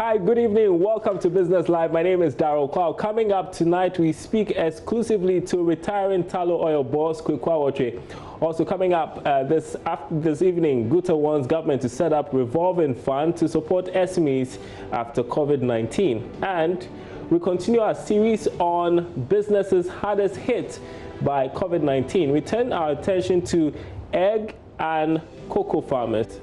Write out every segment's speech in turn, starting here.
Hi, good evening. Welcome to Business Live. My name is Darryl Kwao. Coming up tonight, we speak exclusively to retiring Tallow Oil boss Aboagye-Wiafe. Also coming up this evening, Gutta wants government to set up revolving fund to support SMEs after COVID-19. And we continue our series on businesses hardest hit by COVID-19. We turn our attention to egg and cocoa farmers.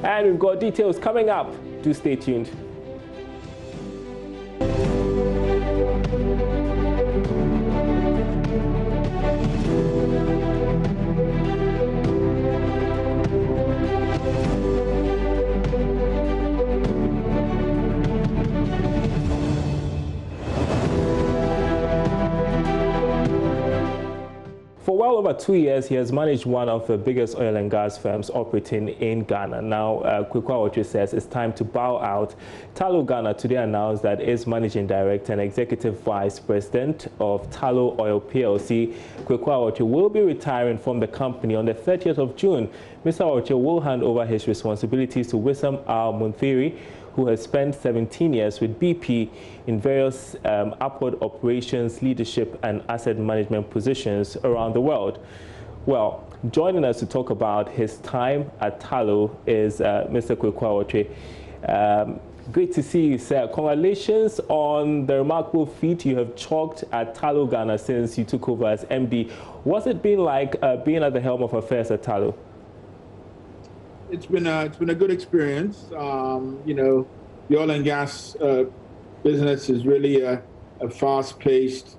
And we've got details coming up. Do stay tuned. For well over 2 years, he has managed one of the biggest oil and gas firms operating in Ghana. Now, Aboagye-Wiafe says it's time to bow out. Tallow Ghana today announced that its managing director and executive vice president of Tallow Oil PLC, Aboagye-Wiafe, will be retiring from the company on the 30th of June. Mr. Wiafe will hand over his responsibilities to Wissam Al-Munthiri, who has spent 17 years with BP in various upward operations, leadership and asset management positions around the world. Well, joining us to talk about his time at Tallow is Mr. Aboagye-Wiafe. Great to see you, sir. Congratulations on the remarkable feat you have chalked at Tallow Ghana since you took over as MD. What's it been like being at the helm of affairs at Tallow? It's been a good experience. You know, the oil and gas business is really a fast-paced,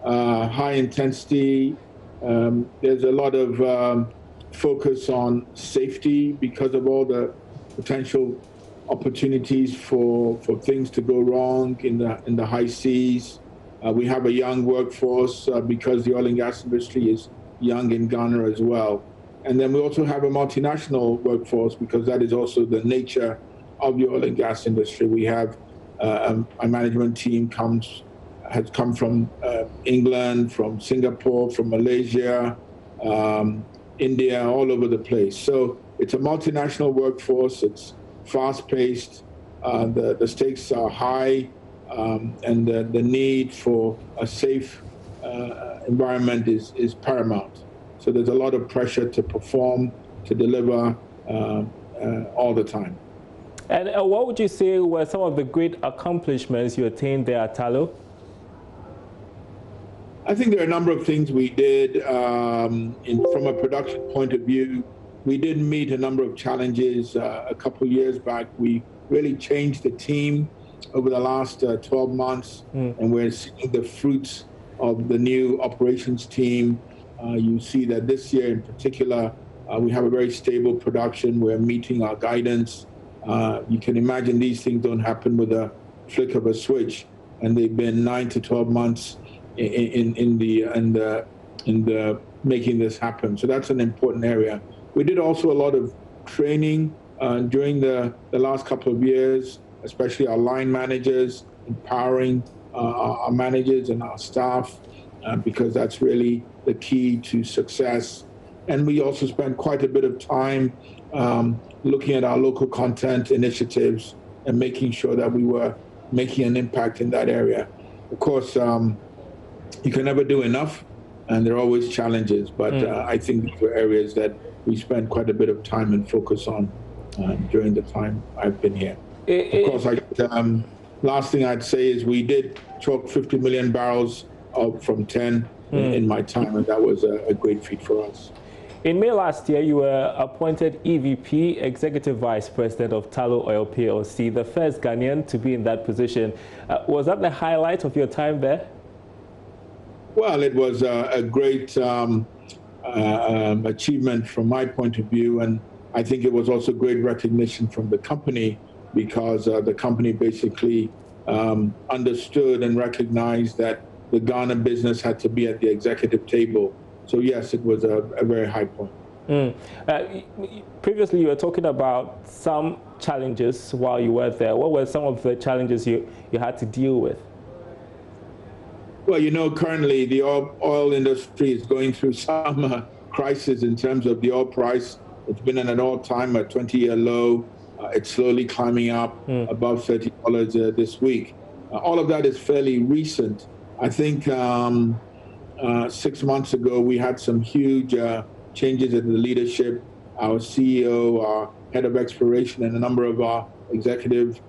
high-intensity. There's a lot of focus on safety because of all the potential opportunities for things to go wrong in the high seas. We have a young workforce because the oil and gas industry is young in Ghana as well. And then we also have a multinational workforce because that is also the nature of the oil and gas industry. We have a management team has come from England, from Singapore, from Malaysia, India, all over the place. So it's a multinational workforce. It's fast-paced. The stakes are high, and the need for a safe environment is paramount. So there's a lot of pressure to perform, to deliver all the time. And what would you say were some of the great accomplishments you attained there at Tallow? I think there are a number of things we did. From a production point of view, we did meet a number of challenges a couple of years back. We really changed the team over the last 12 months, and we're seeing the fruits of the new operations team. You see that this year in particular, we have a very stable production. We're meeting our guidance. You can imagine these things don't happen with a flick of a switch, and they've been 9 to 12 months in the making this happen. So that's an important area. We did also a lot of training during the last couple of years, especially our line managers, empowering our managers and our staff, because that's really the key to success. And we also spent quite a bit of time looking at our local content initiatives and making sure that we were making an impact in that area. Of course, you can never do enough, and there are always challenges, but I think these were areas that we spent quite a bit of time and focus on during the time I've been here. Of course, last thing I'd say is we did chalk 50 million barrels up from 10 in my time, and that was a great feat for us. In May last year, you were appointed EVP, Executive Vice President of Tallow Oil PLC, the first Ghanaian to be in that position. Was that the highlight of your time there? Well, it was a great achievement from my point of view, and I think it was also great recognition from the company because the company basically understood and recognized that the Ghana business had to be at the executive table. So yes, it was a very high point. Previously, you were talking about some challenges while you were there. What were some of the challenges you had to deal with? Well, you know, currently the oil industry is going through some crisis in terms of the oil price. It's been at an all-time, a 20-year low. It's slowly climbing up above $30 this week. All of that is fairly recent. I think 6 months ago, we had some huge changes in the leadership. Our CEO, our head of exploration, and a number of our executive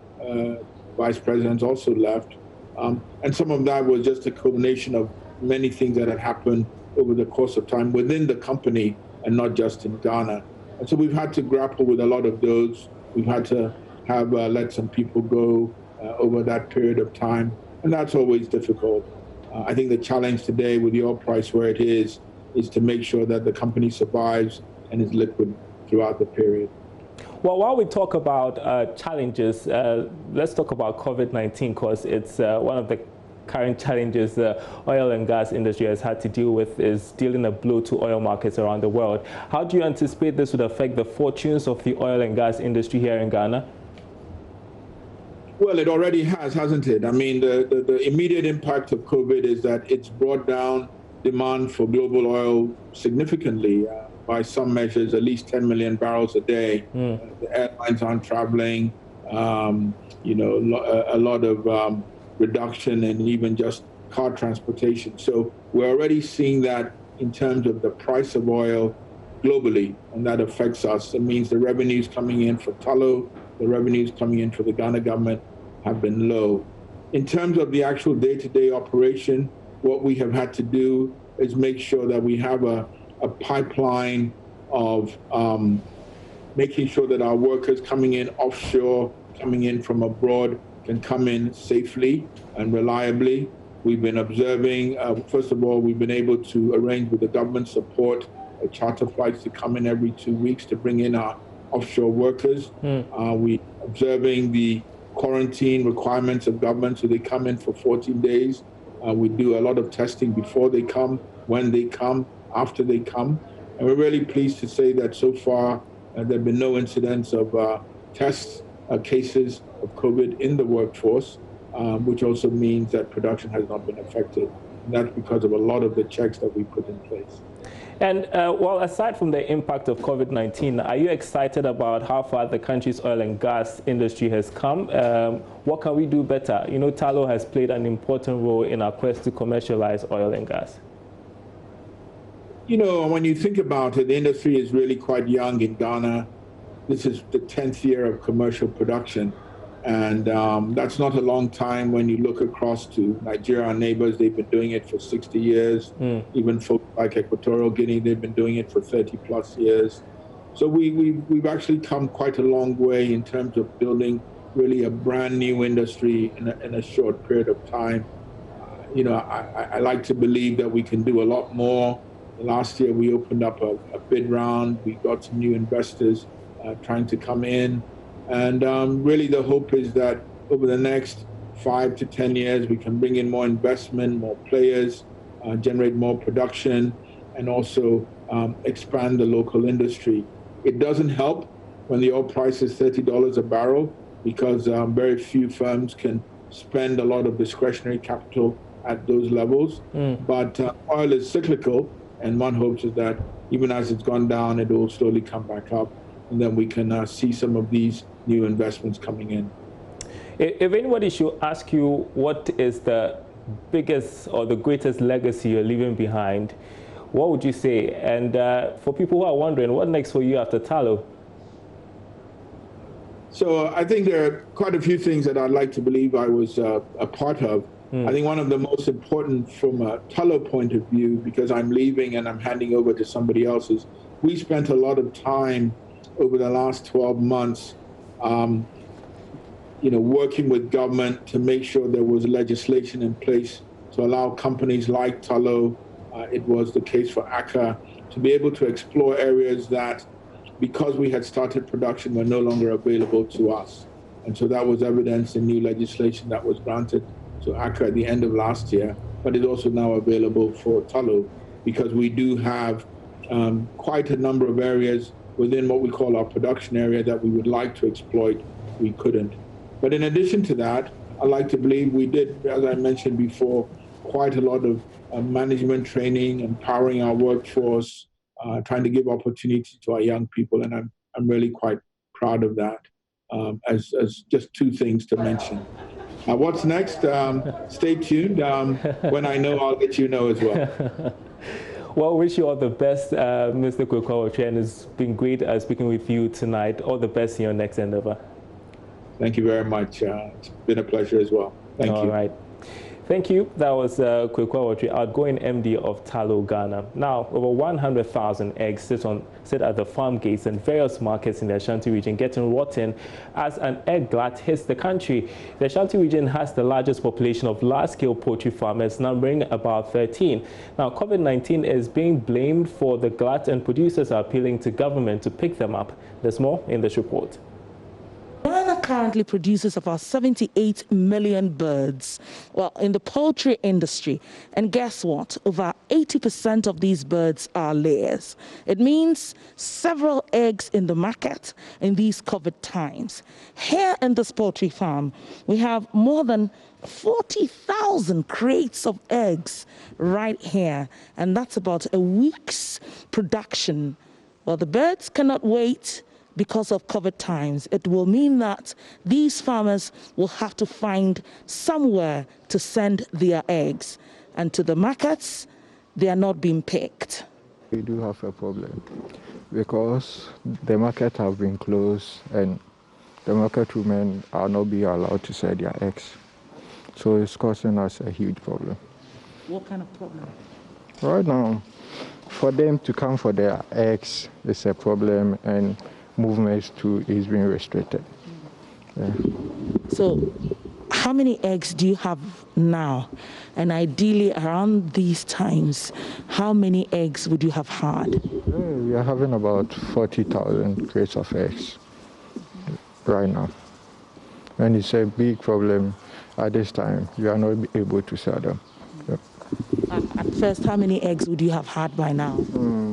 vice presidents also left. And some of that was just a culmination of many things that had happened over the course of time within the company and not just in Ghana. And so we've had to grapple with a lot of those. We've had to have let some people go over that period of time. And that's always difficult. I think the challenge today with the oil price where it is to make sure that the company survives and is liquid throughout the period. Well, while we talk about challenges, let's talk about COVID-19, because it's one of the current challenges the oil and gas industry has had to deal with, is dealing a blow to oil markets around the world. How do you anticipate this would affect the fortunes of the oil and gas industry here in Ghana? Well, it already has, hasn't it? I mean, the immediate impact of COVID is that it's brought down demand for global oil significantly. By some measures, at least 10 million barrels a day. The airlines aren't traveling. You know, a lot of reduction in even just car transportation. So we're already seeing that in terms of the price of oil globally, and that affects us. It means the revenues coming in for Tallow, the revenues coming in for the Ghana government have been low. In terms of the actual day-to-day operation, what we have had to do is make sure that we have a pipeline of making sure that our workers coming in offshore, coming in from abroad, can come in safely and reliably. We've been observing, first of all, we've been able to arrange with the government support charter flights to come in every 2 weeks to bring in our offshore workers. We're observing the quarantine requirements of government, so they come in for 14 days. We do a lot of testing before they come, when they come, after they come. And we're really pleased to say that so far there have been no incidents of tests, cases of COVID in the workforce, which also means that production has not been affected. And that's because of a lot of the checks that we put in place. And well, aside from the impact of COVID-19, are you excited about how far the country's oil and gas industry has come? What can we do better? You know, Tallow has played an important role in our quest to commercialize oil and gas. You know, when you think about it, the industry is really quite young in Ghana. This is the 10th year of commercial production. And that's not a long time when you look across to Nigeria, our neighbors. They've been doing it for 60 years. Even folks like Equatorial Guinea, they've been doing it for 30 plus years. So we've actually come quite a long way in terms of building really a brand new industry in a short period of time. You know, I like to believe that we can do a lot more. Last year, we opened up a bid round. We got some new investors trying to come in. And really the hope is that over the next 5 to 10 years, we can bring in more investment, more players, generate more production, and also expand the local industry. It doesn't help when the oil price is $30 a barrel, because very few firms can spend a lot of discretionary capital at those levels. But oil is cyclical, and one hopes is that even as it's gone down, it will slowly come back up, and then we can see some of these new investments coming in. If anybody should ask you what is the biggest or the greatest legacy you're leaving behind, what would you say? And for people who are wondering, what next for you after Tallow? So I think there are quite a few things that I'd like to believe I was a part of. I think one of the most important from a Tallow point of view, because I'm leaving and I'm handing over to somebody else, is we spent a lot of time over the last 12 months you know, working with government to make sure there was legislation in place to allow companies like Tallow, it was the case for Accra, to be able to explore areas that, because we had started production, were no longer available to us. And so that was evidenced in new legislation that was granted to Accra at the end of last year, but is also now available for Tallow, because we do have quite a number of areas within what we call our production area that we would like to exploit, we couldn't. But in addition to that, I like to believe we did, as I mentioned before, quite a lot of management training, empowering our workforce, trying to give opportunity to our young people, and I'm really quite proud of that. As just two things to mention. What's next? Stay tuned. When I know, I'll let you know as well. Well, wish you all the best, Mr. Kwaku, and it's been great speaking with you tonight. All the best in your next endeavor. Thank you very much. It's been a pleasure as well. Thank you. All right. Thank you. That was Kwaku, outgoing MD of Tallow Ghana. Now, over 100,000 eggs sit at the farm gates and various markets in the Ashanti region, getting rotten as an egg glut hits the country. The Ashanti region has the largest population of large-scale poultry farmers, numbering about 13. Now, COVID-19 is being blamed for the glut, and producers are appealing to government to pick them up. There's more in this report. Ghana currently produces about 78 million birds, well, in the poultry industry. And guess what? Over 80% of these birds are layers. It means several eggs in the market in these COVID times. Here in this poultry farm, we have more than 40,000 crates of eggs right here. And that's about a week's production. Well, the birds cannot wait. Because of COVID times, it will mean that these farmers will have to find somewhere to send their eggs. And to the markets, they are not being picked. We do have a problem because the market have been closed and the market women are not being allowed to sell their eggs. So it's causing us a huge problem. What kind of problem? Right now, for them to come for their eggs is a problem, and movements too is being restricted. Yeah. So how many eggs do you have now? And ideally around these times, how many eggs would you have had? We are having about 40,000 crates of eggs right now. And it's a big problem at this time. We are not able to sell them. Yep. At first, how many eggs would you have had by now?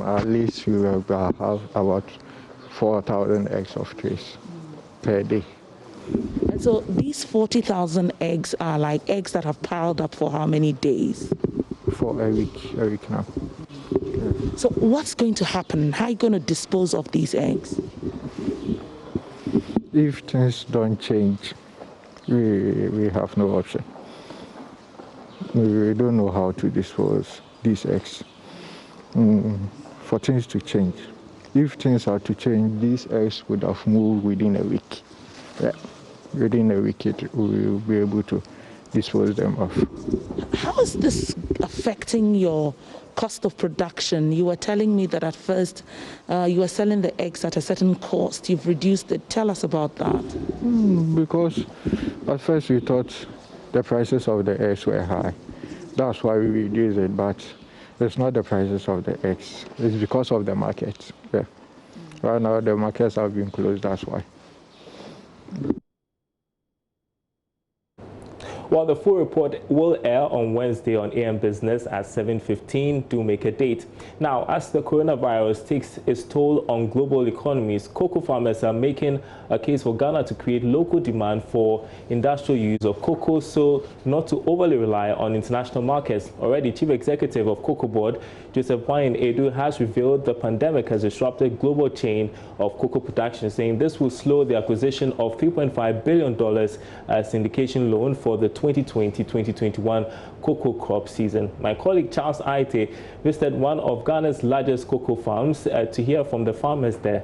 At least we will have about 4,000 eggs of trays per day. And so these 40,000 eggs are like eggs that have piled up for how many days? For a week now. Yeah. So what's going to happen? How are you going to dispose of these eggs? If things don't change, we have no option. We don't know how to dispose these eggs. For things to change. If things are to change, these eggs would have moved within a week. Yeah. Within a week, we will be able to dispose them off. How is this affecting your cost of production? You were telling me that at first you were selling the eggs at a certain cost. You've reduced it. Tell us about that. Because at first we thought the prices of the eggs were high. That's why we reduced it, but it's not the prices of the eggs. It's because of the market. Yeah. Right now the markets have been closed, that's why. Well, the full report will air on Wednesday on AM Business at 7:15. Do make a date. Now, as the coronavirus takes its toll on global economies, cocoa farmers are making a case for Ghana to create local demand for industrial use of cocoa, so not to overly rely on international markets. Already, Chief Executive of Cocoa Board, Joseph Edu, has revealed the pandemic has disrupted global chain of cocoa production, saying this will slow the acquisition of $3.5 billion syndication loan for the 2020-2021 cocoa crop season. My colleague Charles Aite visited one of Ghana's largest cocoa farms to hear from the farmers there.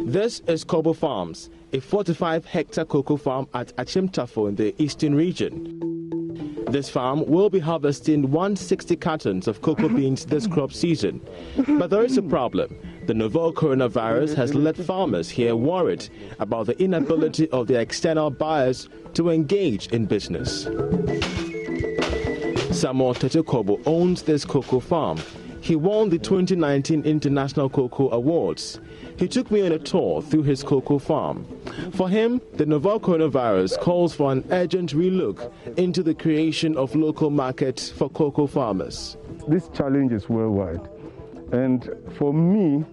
This is Kobo Farms, a 45-hectare cocoa farm at Achimtafo in the eastern region. This farm will be harvesting 160 cartons of cocoa beans this crop season. But there is a problem. The novel coronavirus has led farmers here worried about the inability of their external buyers to engage in business. Samuel Tetekobo owns this cocoa farm. He won the 2019 International Cocoa Awards. He took me on a tour through his cocoa farm. For him, the novel coronavirus calls for an urgent relook into the creation of local markets for cocoa farmers. This challenge is worldwide. And for me,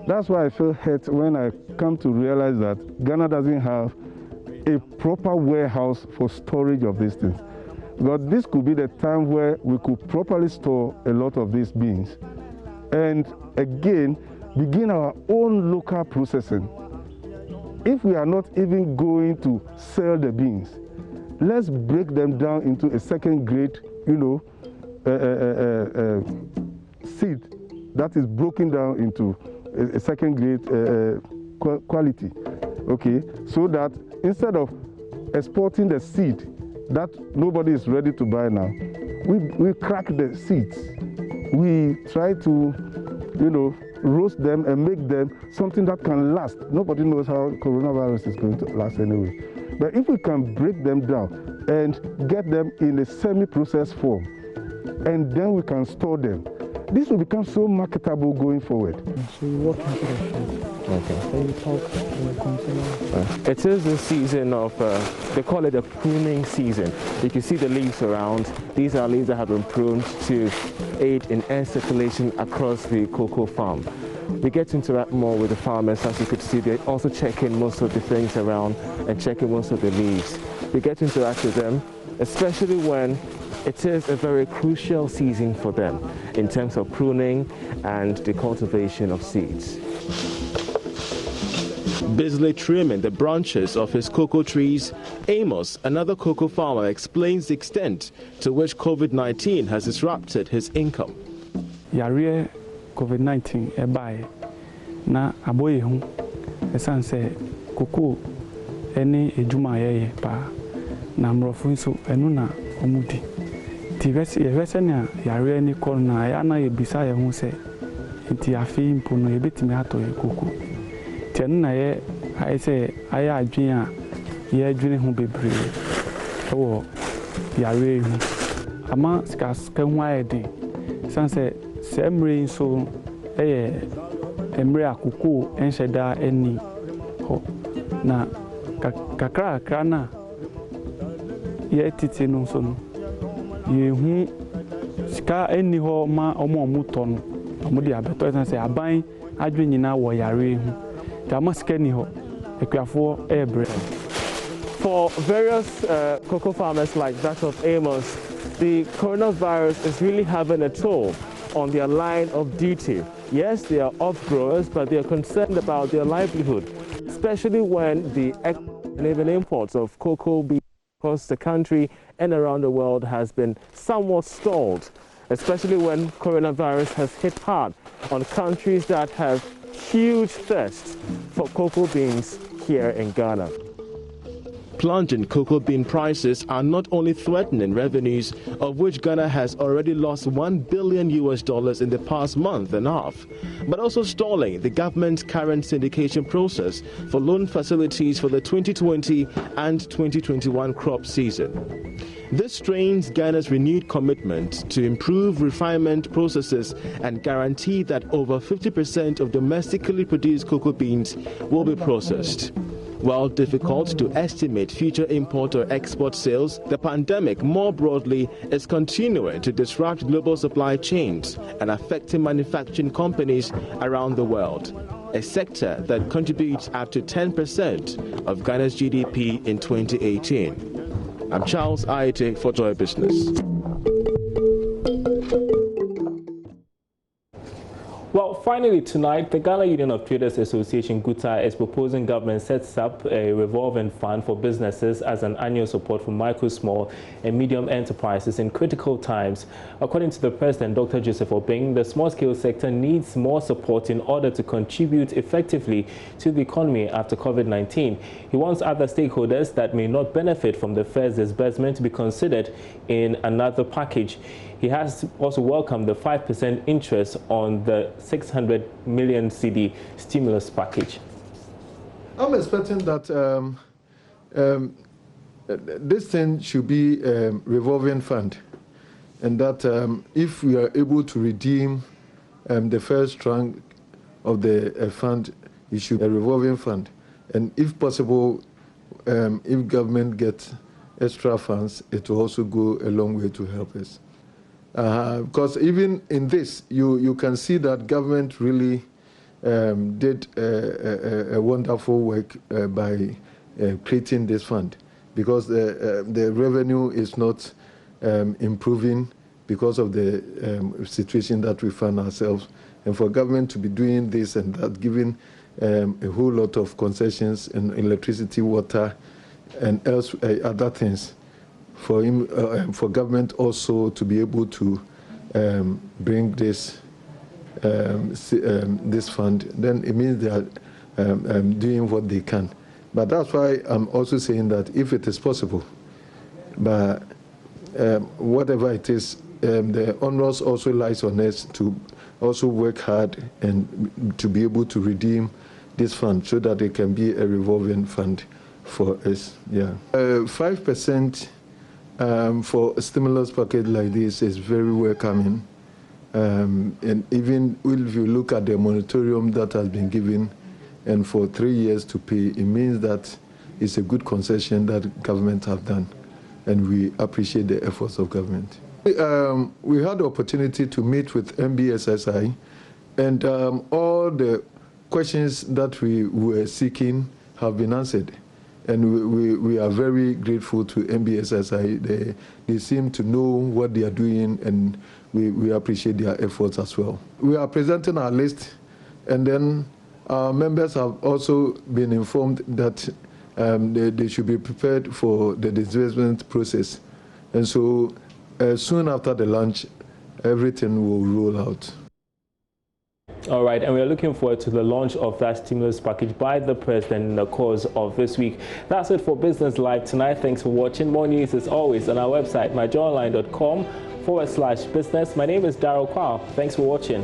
that's why I feel hurt when I come to realize that Ghana doesn't have a proper warehouse for storage of these things. Because this could be the time where we could properly store a lot of these beans. And again, begin our own local processing. If we are not even going to sell the beans, let's break them down into a second grade, seed that is broken down into a second grade quality, okay? So that instead of exporting the seed that nobody is ready to buy now, we crack the seeds. We try to, roast them and make them something that can last. Nobody knows how coronavirus is going to last anyway. But if we can break them down and get them in a semi-processed form, and then we can store them, this will become so marketable going forward. So you walk into the shop. Okay. So you talk to the consumer. It is the season of, they call it a pruning season. You can see the leaves around. These are leaves that have been pruned to aid in air circulation across the cocoa farm. We get to interact more with the farmers. As you could see, they also check in most of the things around and check in most of the leaves. We get to interact with them, especially when it is a very crucial season for them in terms of pruning and the cultivation of seeds. Busily trimming the branches of his cocoa trees, Amos, another cocoa farmer, explains the extent to which COVID-19 has disrupted his income. Yare COVID-19 ebae na aboye hu esan se cocoa eni ejuma yeye pa na mrofo nso enu na omudi ti vese na yare ni corona ya na ebisa ye hu se nti afi mpo no ebetimi ato ye cocoa ti enu na ye ai se aya adwen a ye adwene hu bebre wo yare hu ama skas ka hu ayede san se semre so emre akoko ensheda eni ho na kakra na ye titi no so no ye hu sika eni ho ma omo to no omo de abeto san se aban adwenyina wo yare hu ta ma sika ni ho ekuafo ebre. For various cocoa farmers like that of Amos, the coronavirus is really having a toll on their line of duty. Yes, they are off growers, but they are concerned about their livelihood, especially when the and even imports of cocoa beans across the country and around the world has been somewhat stalled, especially when coronavirus has hit hard on countries that have huge thirst for cocoa beans here in Ghana. Plunging cocoa bean prices are not only threatening revenues, of which Ghana has already lost $1 billion in the past month and a half, but also stalling the government's current syndication process for loan facilities for the 2020 and 2021 crop season. This strains Ghana's renewed commitment to improve refinement processes and guarantee that over 50% of domestically produced cocoa beans will be processed. While difficult to estimate future import or export sales, the pandemic more broadly is continuing to disrupt global supply chains and affecting manufacturing companies around the world, a sector that contributes up to 10% of Ghana's GDP in 2018. I'm Charles Aite for Joy Business. Well, finally tonight, the Ghana Union of Traders Association, GUTA, is proposing government sets up a revolving fund for businesses as an annual support for micro, small and medium enterprises in critical times. According to the president, Dr. Joseph Obeng, the small-scale sector needs more support in order to contribute effectively to the economy after COVID-19. He wants other stakeholders that may not benefit from the first disbursement to be considered in another package. He has also welcomed the 5% interest on the 600 million CD stimulus package. I'm expecting that this thing should be a revolving fund, and that if we are able to redeem the first tranche of the fund, it should be a revolving fund. And if possible, if government gets extra funds, it will also go a long way to help us. Because even in this, you can see that government really did a wonderful work by creating this fund, because the revenue is not improving because of the situation that we find ourselves, and for government to be doing this and that, giving a whole lot of concessions in electricity, water, and other things, for government also to be able to bring this this fund, then it means they are doing what they can. But that's why I'm also saying that if it is possible, but whatever it is, the onus also lies on us to also work hard and to be able to redeem this fund so that it can be a revolving fund for us. Yeah, 5% for a stimulus package like this is very welcoming. And even if you look at the moratorium that has been given, and for 3 years to pay, it means that it's a good concession that government have done, and we appreciate the efforts of government. We had the opportunity to meet with MBSSI, and all the questions that we were seeking have been answered. And we are very grateful to MBSSI. They seem to know what they are doing, and we appreciate their efforts as well. We are presenting our list, and then our members have also been informed that they should be prepared for the disbursement process. And so soon after the launch, everything will roll out. All right, and we're looking forward to the launch of that stimulus package by the president in the course of this week. That's it for Business Live tonight. Thanks for watching. More news as always on our website, myjoyonline.com/business. My name is Darryl Kwao. Thanks for watching.